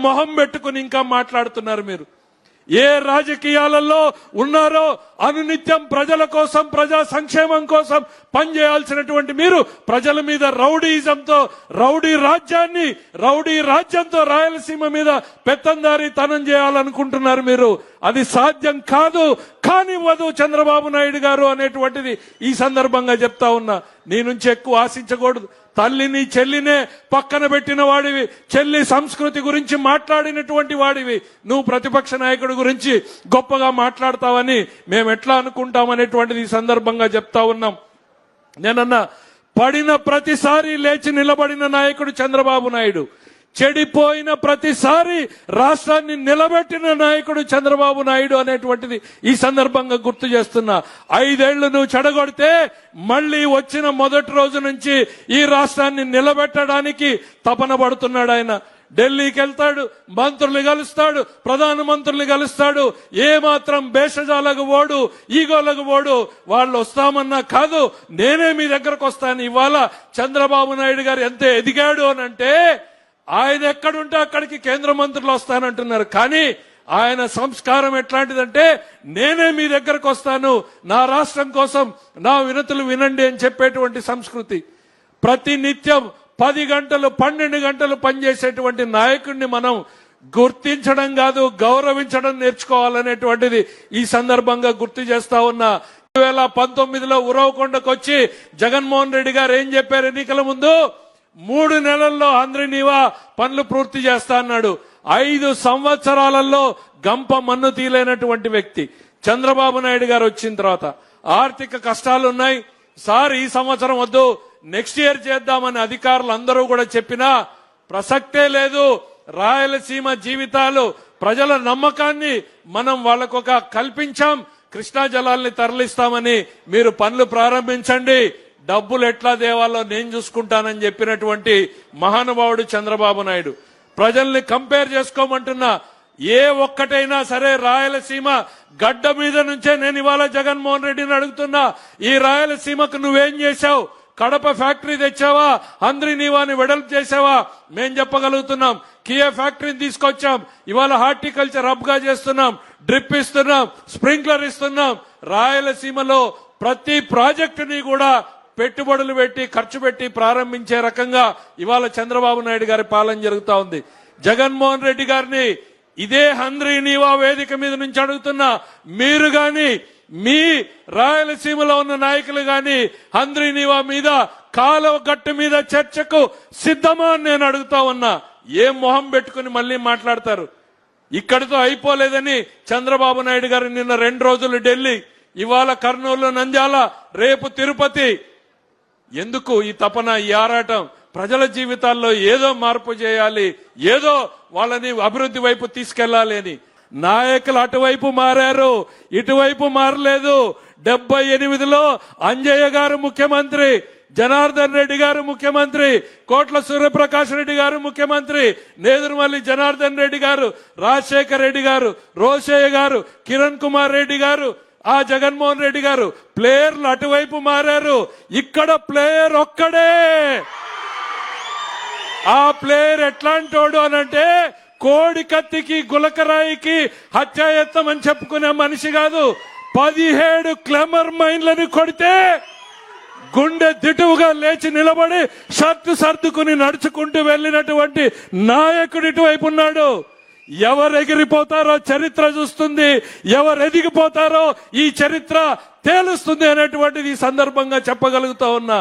మొహం పెట్టుకుని ఇంకా మాట్లాడుతున్నారు మీరు? ఏ రాజకీయాలలో ఉన్నారో అనునిత్యం ప్రజల కోసం, ప్రజా సంక్షేమం కోసం పనిచేయాల్సినటువంటి మీరు ప్రజల మీద రౌడీయిజంతో, రౌడీ రాజ్యంతో రాయలసీమ మీద పెత్తందారీతనం చేయాలనుకుంటున్నారు మీరు. అది సాధ్యం కాదు, కానివ్వదు చంద్రబాబు నాయుడు గారు అనేటువంటిది ఈ సందర్భంగా చెప్తా ఉన్నా. నీ నుంచి ఎక్కువ ఆశించకూడదు. తల్లిని చెల్లినే పక్కన పెట్టిన వాడివి, చెల్లి సంస్కృతి గురించి మాట్లాడినటువంటి వాడివి. నువ్వు ప్రతిపక్ష నాయకుడి గురించి గొప్పగా మాట్లాడతావని మేము ఎట్లా అనుకుంటామనేటువంటిది ఈ సందర్భంగా చెప్తా ఉన్నాం. నేనన్నా, పడిన ప్రతిసారి లేచి నిలబడిన నాయకుడు చంద్రబాబు నాయుడు, చెడిపోయిన ప్రతిసారి రాష్ట్రాన్ని నిలబెట్టిన నాయకుడు చంద్రబాబు నాయుడు అనేటువంటిది ఈ సందర్భంగా గుర్తు చేస్తున్నా. 5 ఏళ్లు నువ్వు చెడగొడితే మళ్లీ వచ్చిన మొదటి రోజు నుంచి ఈ రాష్ట్రాన్ని నిలబెట్టడానికి తపన పడుతున్నాడు ఆయన. ఢిల్లీకి వెళ్తాడు, మంత్రులు కలుస్తాడు, ప్రధానమంత్రులు కలుస్తాడు. ఏమాత్రం భేషజాలకు ఓడు, ఈగోలకు ఓడు. వాళ్ళు వస్తామన్నా కాదు, నేనే మీ దగ్గరకు వస్తాను. ఇవాళ చంద్రబాబు నాయుడు గారు ఎంత ఎదిగాడు అనంటే, ఆయన ఎక్కడుంటే అక్కడికి కేంద్ర మంత్రులు వస్తానంటున్నారు. కానీ ఆయన సంస్కారం ఎట్లాంటిదంటే, నేనే మీ దగ్గరకు వస్తాను, నా రాష్ట్రం కోసం నా వినతులు వినండి అని చెప్పేటువంటి సంస్కృతి. ప్రతి నిత్యం 10 గంటలు 12 గంటలు పనిచేసేటువంటి నాయకుడిని మనం గుర్తించడం కాదు, గౌరవించడం నేర్చుకోవాలనేటువంటిది ఈ సందర్భంగా గుర్తు చేస్తా ఉన్నా. 2019లో ఉరవకొండకు వచ్చి జగన్మోహన్ రెడ్డి గారు ఏం చెప్పారు? ఎన్నికల ముందు 3 నెలల్లో హంద్రీనీవా పనులు పూర్తి చేస్తా అన్నాడు. 5 సంవత్సరాలలో గంప మన్ను తీలేనటువంటి వ్యక్తి చంద్రబాబు నాయుడు గారు వచ్చిన తర్వాత ఆర్థిక కష్టాలు ఉన్నాయి సార్, ఈ సంవత్సరం వద్దు, నెక్స్ట్ ఇయర్ చేద్దామని అధికారులు అందరూ కూడా చెప్పినా ప్రసక్తే లేదు. రాయలసీమ జీవితాలు, ప్రజల నమ్మకాన్ని మనం వాళ్ళకొక కల్పించాం. కృష్ణా జలాల్ని తరలిస్తామని మీరు పనులు ప్రారంభించండి, డబ్బులు ఎట్లా దేవాలో నేను చూసుకుంటానని చెప్పినటువంటి మహానుభావుడు చంద్రబాబు నాయుడు. ప్రజల్ని కంపేర్ చేసుకోమంటున్నా, ఏ ఒక్కటైనా సరే రాయలసీమ గడ్డ మీద నుంచే నేను ఇవాళ జగన్మోహన్ రెడ్డిని అడుగుతున్నా, ఈ రాయలసీమకు నువ్వేం చేశావు? కడప ఫ్యాక్టరీ తెచ్చావా? హంద్రీనీవాని వెడల్పు చేసావా? మేం చెప్పగలుగుతున్నాం. కియా ఫ్యాక్టరీని తీసుకొచ్చాం, ఇవాళ హార్టికల్చర్ హబ్ గా చేస్తున్నాం, డ్రిప్ ఇస్తున్నాం, స్ప్రింక్లర్ ఇస్తున్నాం. రాయలసీమలో ప్రతి ప్రాజెక్టుని కూడా పెట్టుబడులు పెట్టి, ఖర్చు పెట్టి ప్రారంభించే రకంగా ఇవాళ చంద్రబాబు నాయుడు గారి పాలన జరుగుతా ఉంది. జగన్మోహన్ రెడ్డి గారిని ఇదే హంద్రీనీవా వేదిక మీద నుంచి అడుగుతున్నా, మీరు గాని మీ రాయలసీమలో ఉన్న నాయకులు గాని హంద్రీనీవా మీద, కాలువ గట్టు మీద చర్చకు సిద్ధమా అని నేను అడుగుతా ఉన్నా. ఏం మొహం పెట్టుకుని మళ్ళీ మాట్లాడతారు? ఇక్కడితో అయిపోలేదని చంద్రబాబు నాయుడు గారు నిన్న 2 రోజులు ఢిల్లీ, ఇవాళ కర్నూలు, నంద్యాల, రేపు తిరుపతి. ఎందుకు ఈ తపన, ఈ ఆరాటం? ప్రజల జీవితాల్లో ఏదో మార్పు చేయాలి, ఏదో వాళ్ళని అభివృద్ధి వైపు తీసుకెళ్లాలి అని. నాయకులు అటువైపు మారారు, ఇటువైపు మారలేదు. 78లో అంజయ్య గారు ముఖ్యమంత్రి, జనార్దన్ రెడ్డి గారు ముఖ్యమంత్రి, కోట్ల సూర్యప్రకాష్ రెడ్డి గారు ముఖ్యమంత్రి, నేదురుమల్లి జనార్దన్ రెడ్డి గారు, రాజశేఖర్ రెడ్డి గారు, రోషయ్య గారు, కిరణ్ కుమార్ రెడ్డి గారు, ఆ జగన్మోహన్ రెడ్డి గారు. ప్లేయర్లు అటువైపు మారారు, ఇక్కడ ప్లేయర్ ఒక్కడే. ఆ ప్లేయర్ ఎట్లాంటోడు అనంటే, కోడి కత్తికి గులకరాయికి హత్యాయత్నం అని చెప్పుకునే మనిషి కాదు. 17 క్లెమర్ మైన్లను కొడితే గుండె దిటువుగా లేచి నిలబడి షర్టు సర్దుకుని నడుచుకుంటూ వెళ్ళినటువంటి నాయకుడు ఇటువైపు ఉన్నాడు. ఎవరు ఎగిరిపోతారో చరిత్ర చూస్తుంది, ఎవరు ఎదిగిపోతారో ఈ చరిత్ర తేలుస్తుంది అనేటువంటిది ఈ సందర్భంగా చెప్పగలుగుతా ఉన్నా.